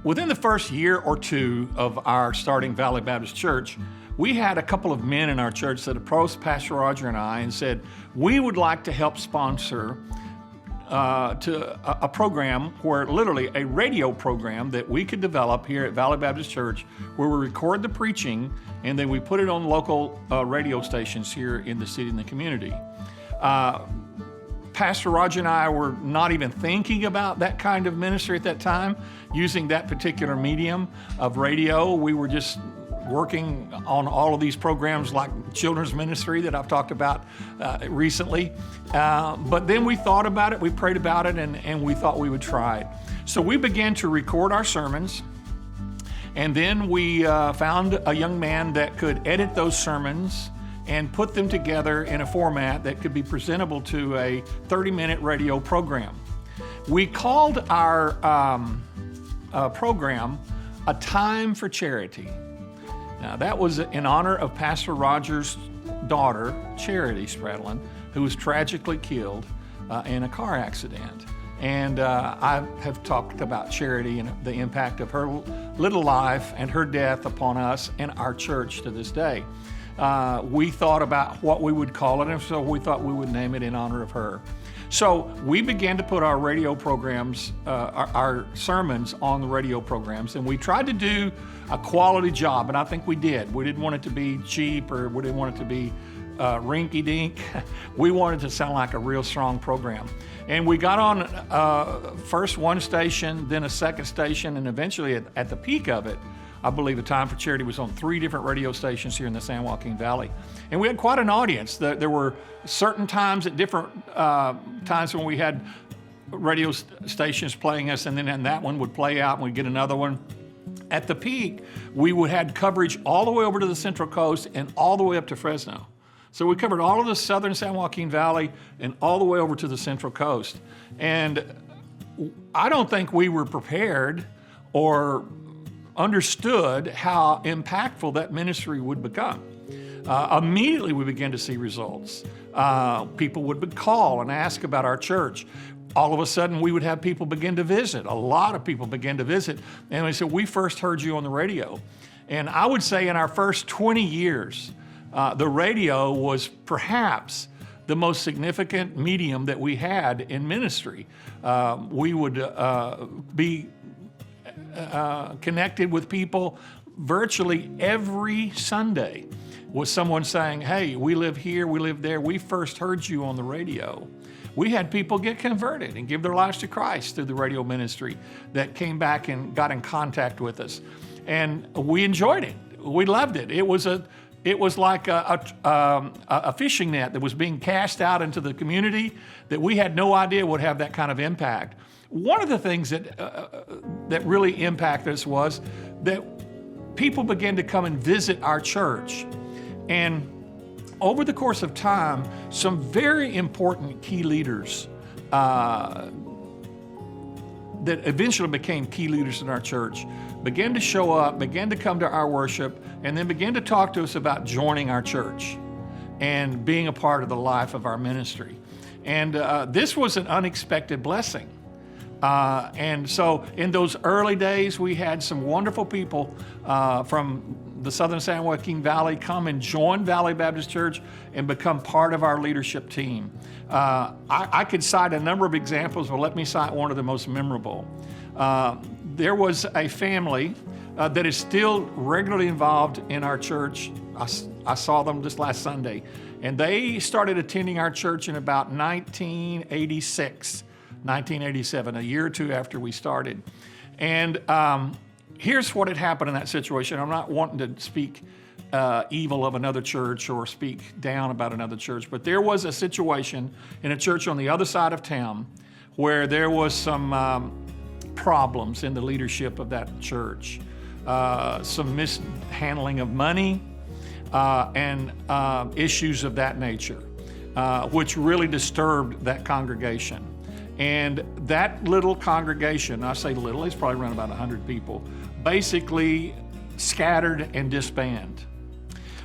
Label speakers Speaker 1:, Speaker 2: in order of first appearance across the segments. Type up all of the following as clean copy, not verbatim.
Speaker 1: Within the first year or two of our starting Valley Baptist Church, we had a couple of men in our church that approached Pastor Roger and I and said, we would like to help sponsor a program where literally a radio program that we could develop here at Valley Baptist Church where we record the preaching and then we put it on local radio stations here in the city and the community. Pastor Roger and I were not even thinking about that kind of ministry at that time, using that particular medium of radio. We were just working on all of these programs like children's ministry that I've talked about recently. But then we thought about it, we prayed about it, and we thought we would try it. So we began to record our sermons, and then we found a young man that could edit those sermons and put them together in a format that could be presentable to a 30-minute radio program. We called our program A Time for Charity. Now, that was in honor of Pastor Roger's daughter, Charity Spradlin, who was tragically killed in a car accident. And I have talked about Charity and the impact of her little life and her death upon us and our church to this day. We thought about what we would call it, and so we thought we would name it in honor of her. So we began to put our radio programs, our sermons on the radio programs, and we tried to do a quality job, and I think we did. We didn't want it to be cheap, or we didn't want it to be rinky-dink. We wanted to sound like a real strong program. And we got on first one station, then a second station, and eventually at the peak of it, I believe A Time for Charity was on 3 different radio stations here in the San Joaquin Valley. And we had quite an audience. There were certain times at different times when we had radio stations playing us, and then that one would play out and we'd get another one. At the peak, we would have coverage all the way over to the Central Coast and all the way up to Fresno. So we covered all of the southern San Joaquin Valley and all the way over to the Central Coast. And I don't think we were prepared or understood how impactful that ministry would become. Immediately we began to see results. People would call and ask about our church. All of a sudden we would have people begin to visit. A lot of people began to visit. And they said, we first heard you on the radio. And I would say in our first 20 years, the radio was perhaps the most significant medium that we had in ministry. We would be connected with people virtually every Sunday with someone saying, hey, we live here, we live there, we first heard you on the radio. We had people get converted and give their lives to Christ through the radio ministry that came back and got in contact with us. And we enjoyed it. We loved it. It was like a fishing net that was being cast out into the community that we had no idea would have that kind of impact. One of the things that really impacted us was that people began to come and visit our church. And over the course of time, some very important key leaders that eventually became key leaders in our church began to show up, began to come to our worship, and then began to talk to us about joining our church and being a part of the life of our ministry. And this was an unexpected blessing. And so in those early days, we had some wonderful people from the southern San Joaquin Valley come and join Valley Baptist Church and become part of our leadership team. I could cite a number of examples, but let me cite one of the most memorable. There was a family that is still regularly involved in our church. I saw them just last Sunday, and they started attending our church in about 1987, a year or two after we started. And here's what had happened in that situation. I'm not wanting to speak evil of another church or speak down about another church, but there was a situation in a church on the other side of town where there was some problems in the leadership of that church, some mishandling of money and issues of that nature, which really disturbed that congregation. And that little congregation, I say little, it's probably around about 100 people, basically scattered and disbanded.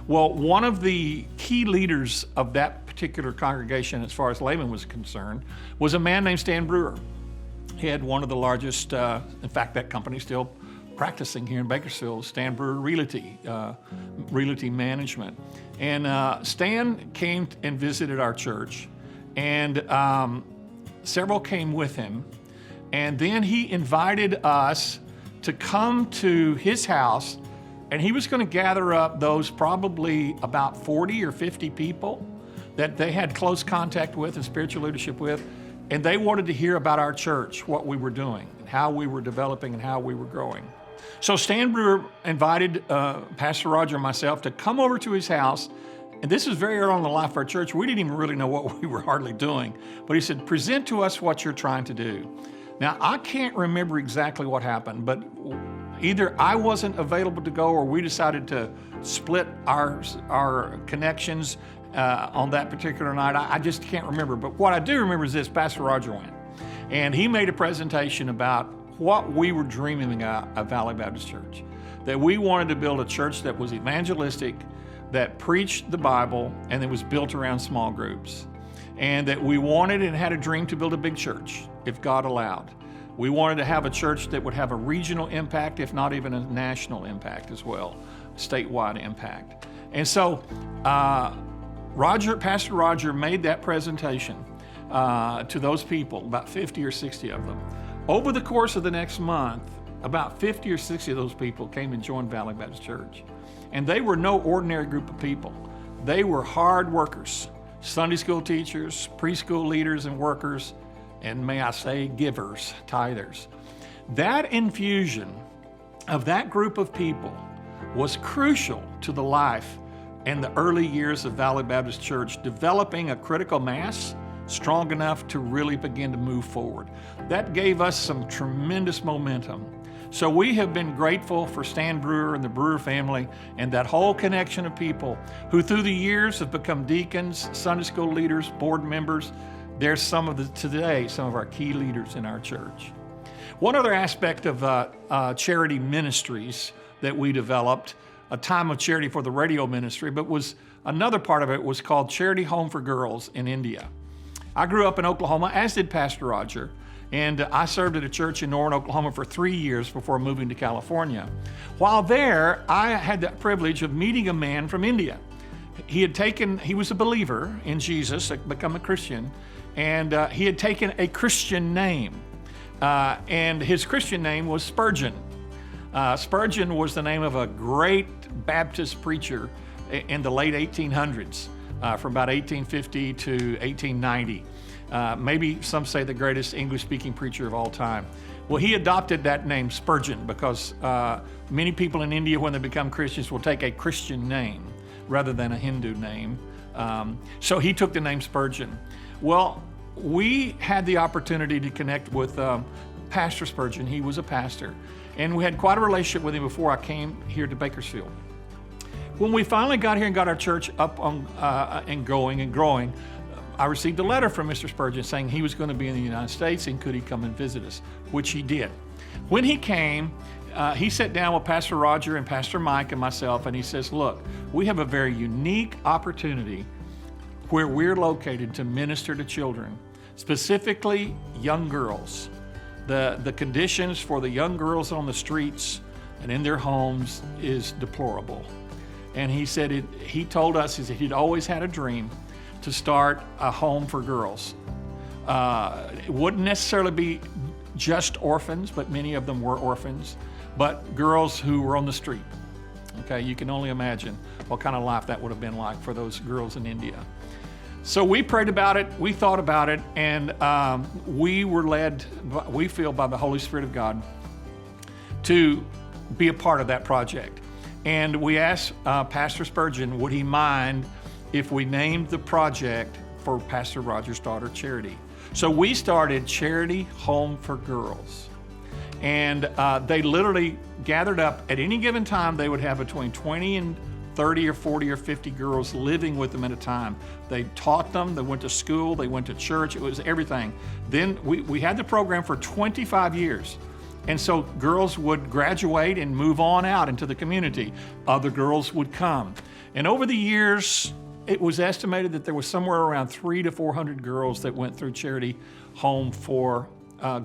Speaker 1: Well, one of the key leaders of that particular congregation, as far as layman was concerned, was a man named Stan Brewer. He had one of the largest, in fact, that company still practicing here in Bakersfield, Stan Brewer Realty, Realty Management. And Stan came and visited our church, and several came with him. And then he invited us to come to his house, and he was going to gather up those probably about 40 or 50 people that they had close contact with and spiritual leadership with, and they wanted to hear about our church, what we were doing, and how we were developing and how we were growing. So Stan Brewer invited Pastor Roger and myself to come over to his house, and this is very early in the life of our church. We didn't even really know what we were hardly doing, but he said, present to us what you're trying to do. Now, I can't remember exactly what happened, but either I wasn't available to go or we decided to split our connections on that particular night. I just can't remember. But what I do remember is this: Pastor Roger went, and he made a presentation about what we were dreaming of Valley Baptist Church, that we wanted to build a church that was evangelistic, that preached the Bible, and that was built around small groups, and that we wanted and had a dream to build a big church, if God allowed. We wanted to have a church that would have a regional impact, if not even a national impact as well, statewide impact. And so Pastor Roger made that presentation to those people, about 50 or 60 of them. Over the course of the next month, about 50 or 60 of those people came and joined Valley Baptist Church. And they were no ordinary group of people. They were hard workers, Sunday school teachers, preschool leaders and workers, and may I say, givers, tithers. That infusion of that group of people was crucial to the life and the early years of Valley Baptist Church, developing a critical mass strong enough to really begin to move forward. That gave us some tremendous momentum. So we have been grateful for Stan Brewer and the Brewer family and that whole connection of people who through the years have become deacons, Sunday school leaders, board members. They're some of our key leaders in our church. One other aspect of charity ministries that we developed, a time of charity for the radio ministry, but was another part of it was called Charity Home for Girls in India. I grew up in Oklahoma, as did Pastor Roger, and I served at a church in Norman, Oklahoma for 3 years before moving to California. While there, I had the privilege of meeting a man from India. He was a believer in Jesus, become a Christian, and he had taken a Christian name, and his Christian name was Spurgeon. Spurgeon was the name of a great Baptist preacher in the late 1800s, from about 1850 to 1890. Maybe some say the greatest English-speaking preacher of all time. Well, he adopted that name Spurgeon because many people in India, when they become Christians, will take a Christian name rather than a Hindu name. So he took the name Spurgeon. Well, we had the opportunity to connect with Pastor Spurgeon. He was a pastor, and we had quite a relationship with him before I came here to Bakersfield. When we finally got here and got our church up on and growing, I received a letter from Mr. Spurgeon saying he was going to be in the United States and could he come and visit us, which he did. When he came, he sat down with Pastor Roger and Pastor Mike and myself, and he says, look, we have a very unique opportunity where we're located to minister to children, specifically young girls. The conditions for the young girls on the streets and in their homes is deplorable. And he said, he told us he'd always had a dream to start a home for girls. It wouldn't necessarily be just orphans, but many of them were orphans, but girls who were on the street. Okay, you can only imagine what kind of life that would have been like for those girls in India. So we prayed about it, we thought about it, and we were led, we feel, by the Holy Spirit of God to be a part of that project. And we asked Pastor Spurgeon, would he mind if we named the project for Pastor Roger's daughter, Charity? So we started Charity Home for Girls. And they literally gathered up. At any given time, they would have between 20 and 30 or 40 or 50 girls living with them at a time. They taught them, they went to school, they went to church, it was everything. Then we had the program for 25 years. And so girls would graduate and move on out into the community. Other girls would come. And over the years, it was estimated that there was somewhere around 300 to 400 girls that went through Charity Home for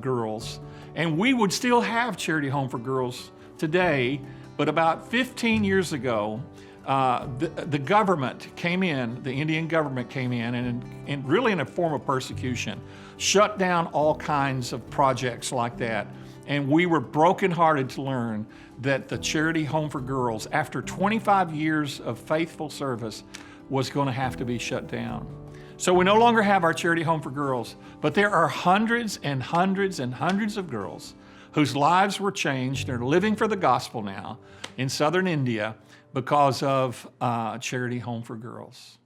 Speaker 1: Girls. And we would still have Charity Home for Girls today, but about 15 years ago, the government came in, the Indian government came in, and really in a form of persecution, shut down all kinds of projects like that. And we were brokenhearted to learn that the Charity Home for Girls, after 25 years of faithful service, was going to have to be shut down. So we no longer have our Charity Home for Girls, but there are hundreds and hundreds and hundreds of girls whose lives were changed. They're living for the gospel now in southern India because of Charity Home for Girls.